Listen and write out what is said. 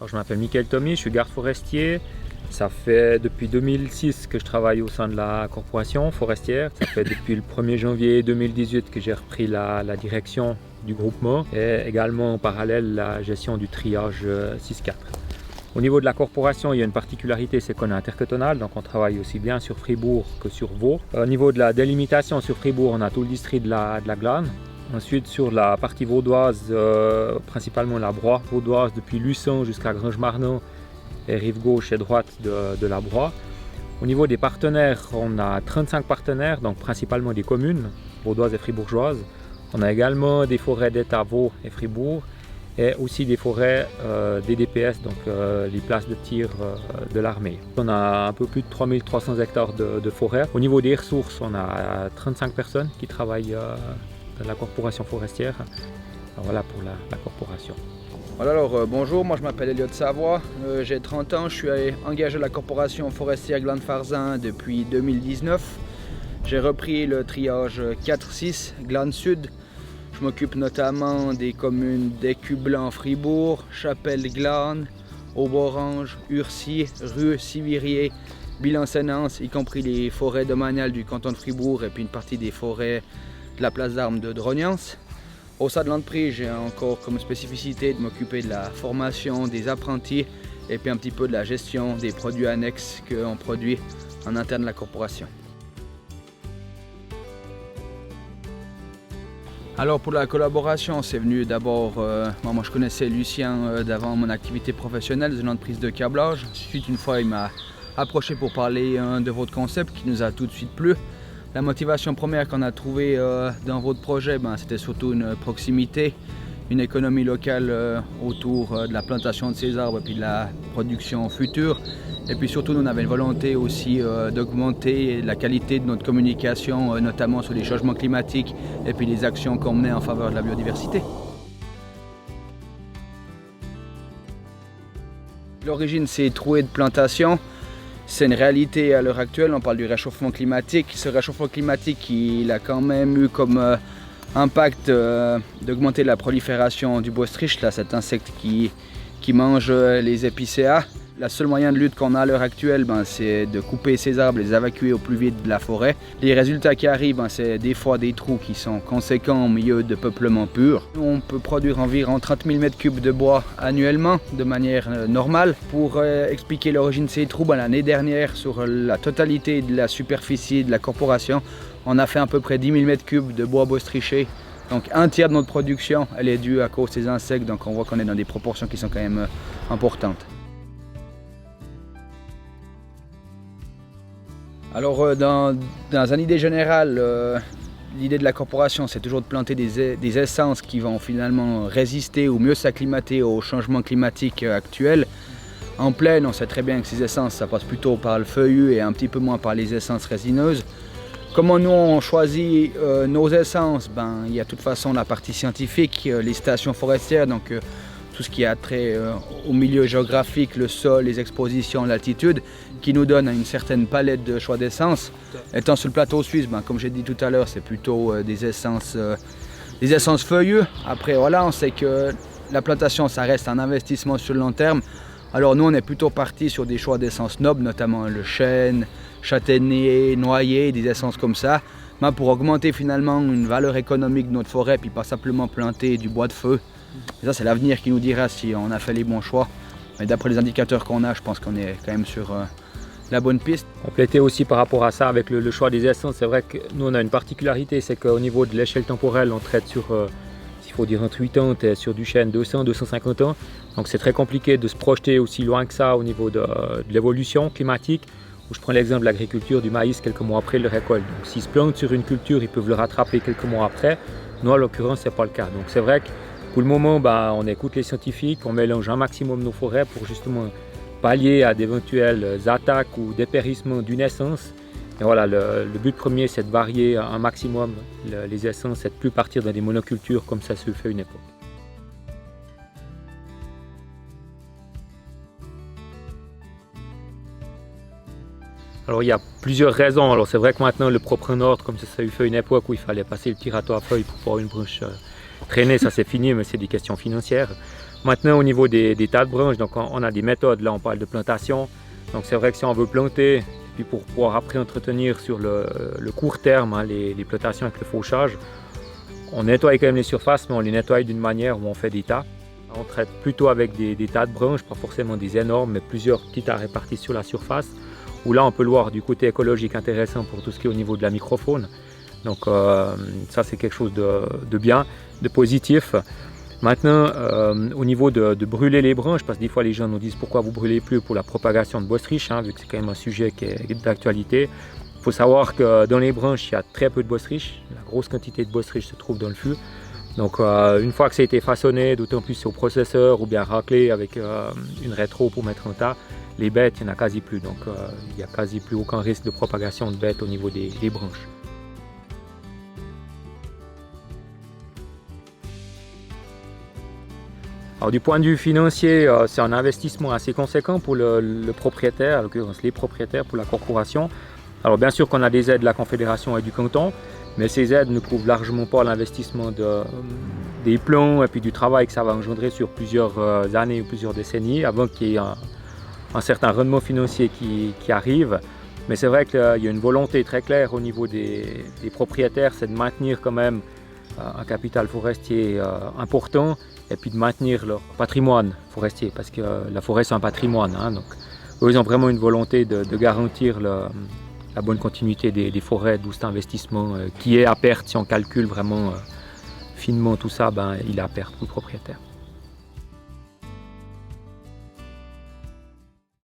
Alors, je m'appelle Michael Tommy, je suis garde forestier. Ça fait depuis 2006 que je travaille au sein de la corporation forestière. Ça fait depuis le 1er janvier 2018 que j'ai repris la direction du groupement et également en parallèle la gestion du triage 6-4. Au niveau de la corporation, il y a une particularité, c'est qu'on est intercantonal, donc on travaille aussi bien sur Fribourg que sur Vaud. Au niveau de la délimitation sur Fribourg, on a tout le district de la Glane. Ensuite, sur la partie vaudoise, principalement la Broye vaudoise, depuis Luçon jusqu'à Grange-Marnon et rive gauche et droite de la Broye. Au niveau des partenaires, on a 35 partenaires, donc principalement des communes vaudoises et fribourgeoises. On a également des forêts d'État Vaud et Fribourg et aussi des forêts des DPS, donc les places de tir de l'armée. On a un peu plus de 3300 hectares de forêt. Au niveau des ressources, on a 35 personnes qui travaillent dans la corporation forestière. Alors voilà pour la corporation. Alors bonjour, moi je m'appelle Elliot Savoie, j'ai 30 ans, je suis engagé à la corporation forestière Glane-Farzin depuis 2019. J'ai repris le triage 4-6 Glane Sud. Je m'occupe notamment des communes d'Écu-Blanc-Fribourg, Chapelle-Glane, Aube-Orange, Urcy, Rue, Sivirier, Bilan-Sénance, y compris les forêts domaniales du canton de Fribourg et puis une partie des forêts de la place d'armes de Drognance. Au sein de l'entreprise, j'ai encore comme spécificité de m'occuper de la formation des apprentis et puis un petit peu de la gestion des produits annexes qu'on produit en interne de la corporation. Alors pour la collaboration, c'est venu d'abord, moi je connaissais Lucien d'avant mon activité professionnelle dans une entreprise de câblage. Ensuite une fois il m'a approché pour parler de votre concept qui nous a tout de suite plu. La motivation première qu'on a trouvée dans votre projet, c'était surtout une proximité, une économie locale autour de la plantation de ces arbres et puis de la production future. Et puis surtout, nous on avait une volonté aussi d'augmenter la qualité de notre communication, notamment sur les changements climatiques et puis les actions qu'on menait en faveur de la biodiversité. L'origine, c'est trouée de plantation. C'est une réalité à l'heure actuelle, on parle du réchauffement climatique. Ce réchauffement climatique, il a quand même eu comme impact d'augmenter la prolifération du bostryche, là, cet insecte qui mange les épicéas. Le seul moyen de lutte qu'on a à l'heure actuelle, c'est de couper ces arbres, les évacuer au plus vite de la forêt. Les résultats qui arrivent, c'est des fois des trous qui sont conséquents au milieu de peuplement pur. On peut produire environ 30 000 m3 de bois annuellement de manière normale. Pour expliquer l'origine de ces trous, l'année dernière, sur la totalité de la superficie de la corporation, on a fait à peu près 10 000 m3 de bois bostryché. Donc un tiers de notre production, elle est due à cause de ces insectes, donc on voit qu'on est dans des proportions qui sont quand même importantes. Alors dans une idée générale, l'idée de la corporation c'est toujours de planter des essences qui vont finalement résister ou mieux s'acclimater au changement climatique actuel. En plaine, on sait très bien que ces essences ça passe plutôt par le feuillu et un petit peu moins par les essences résineuses. Comment nous on choisit nos essences? Il y a de toute façon la partie scientifique, les stations forestières, donc tout ce qui a trait au milieu géographique, le sol, les expositions, l'altitude, qui nous donne une certaine palette de choix d'essence. Étant sur le plateau suisse, comme j'ai dit tout à l'heure, c'est plutôt des essences feuillues. Après voilà, on sait que la plantation ça reste un investissement sur le long terme. Alors nous on est plutôt parti sur des choix d'essences nobles, notamment le chêne, châtaignier, noyer, des essences comme ça. Pour augmenter finalement une valeur économique de notre forêt, puis pas simplement planter du bois de feu. Et ça c'est l'avenir qui nous dira si on a fait les bons choix. Mais d'après les indicateurs qu'on a, je pense qu'on est quand même sur la bonne piste. Compléter aussi par rapport à ça avec le choix des essences, c'est vrai que nous on a une particularité, c'est qu'au niveau de l'échelle temporelle, on traite sur, s'il faut dire entre 80 et sur du chêne 200-250 ans. Donc c'est très compliqué de se projeter aussi loin que ça au niveau de l'évolution climatique. Où je prends l'exemple de l'agriculture du maïs quelques mois après le récolte. Donc s'ils se plantent sur une culture, ils peuvent le rattraper quelques mois après. Nous, en l'occurrence, ce n'est pas le cas. Donc c'est vrai que pour le moment, on écoute les scientifiques, on mélange un maximum nos forêts pour justement pallier à d'éventuelles attaques ou dépérissements d'une essence. Et voilà, le but premier, c'est de varier un maximum les essences et de ne plus partir dans des monocultures comme ça se fait à une époque. Alors il y a plusieurs raisons. Alors c'est vrai que maintenant le propre en ordre, comme ça a eu fait une époque où il fallait passer le tirateur à feuilles pour pouvoir une branche traîner, ça c'est fini, mais c'est des questions financières. Maintenant, au niveau des tas de branches, donc on a des méthodes. Là, on parle de plantation. Donc c'est vrai que si on veut planter, puis pour pouvoir après entretenir sur le court terme, hein, les plantations avec le fauchage, on nettoie quand même les surfaces, mais on les nettoie d'une manière où on fait des tas. On traite plutôt avec des tas de branches, pas forcément des énormes, mais plusieurs petits tas répartis sur la surface, où là on peut le voir du côté écologique intéressant pour tout ce qui est au niveau de la microfaune. Donc ça c'est quelque chose de bien, de positif. Maintenant, au niveau de brûler les branches, parce que des fois les gens nous disent pourquoi vous brûlez plus pour la propagation de botrytis, hein, vu que c'est quand même un sujet qui est d'actualité. Il faut savoir que dans les branches, il y a très peu de botrytis. La grosse quantité de botrytis se trouve dans le fût. Donc une fois que ça a été façonné, d'autant plus au processeur ou bien raclé avec une rétro pour mettre en tas, les bêtes, il n'y en a quasi plus. Donc il n'y a quasi plus aucun risque de propagation de bêtes au niveau des branches. Alors, du point de vue financier, c'est un investissement assez conséquent pour le propriétaire, en l'occurrence les propriétaires pour la corporation. Alors bien sûr qu'on a des aides de la Confédération et du canton, mais ces aides ne couvrent largement pas l'investissement des plants et puis du travail que ça va engendrer sur plusieurs années ou plusieurs décennies avant qu'il y ait un certain rendement financier qui arrive. Mais c'est vrai qu'il y a une volonté très claire au niveau des propriétaires, c'est de maintenir quand même un capital forestier important et puis de maintenir leur patrimoine forestier parce que la forêt c'est un patrimoine. Hein, donc eux ils ont vraiment une volonté de garantir la bonne continuité des forêts, d'où cet investissement qui est à perte si on calcule vraiment finement tout ça, ben, il est à perte pour le propriétaire.